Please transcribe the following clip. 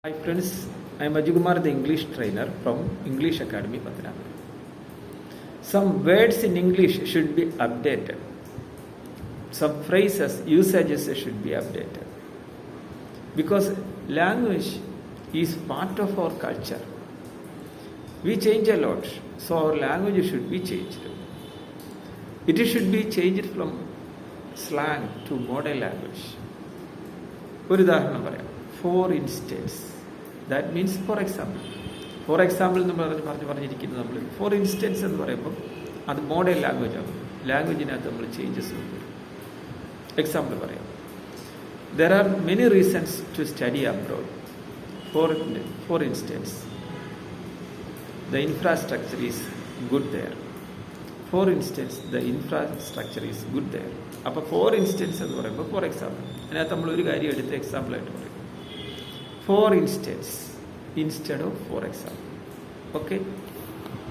Hi friends, I am Ajukumar, the English trainer from English Academy, Pathanamthitta. Some words in English should be updated. Some phrases, usages should be updated. Because language is part of our culture. We change a lot, so our language should be changed. It should be changed from slang to modern language. ഒരു ഉദാഹരണം പറയാം. For instance, that means for example എന്ന് പറഞ്ഞിരിക്കുന്നത് നമ്മൾ four instance എന്ന് പറയുമ്പോൾ അത് modern language ആണ്. ലാംഗ്വേജിനകത്ത് നമ്മൾ ചേഞ്ചസ് കൊണ്ടുവരും. എക്സാമ്പിൾ പറയാം. There are many reasons to study abroad. For instance, the infrastructure is good there. For instance, the infrastructure is good there. അപ്പോൾ ഫോർ ഇൻസ്റ്റൻസ് എന്ന് പറയുമ്പോൾ ഫോർ എക്സാമ്പിൾ, അതിനകത്ത് നമ്മൾ ഒരു കാര്യം എടുത്ത് എക്സാമ്പിളായിട്ട് പറയും. For instance instead of for example. Okay.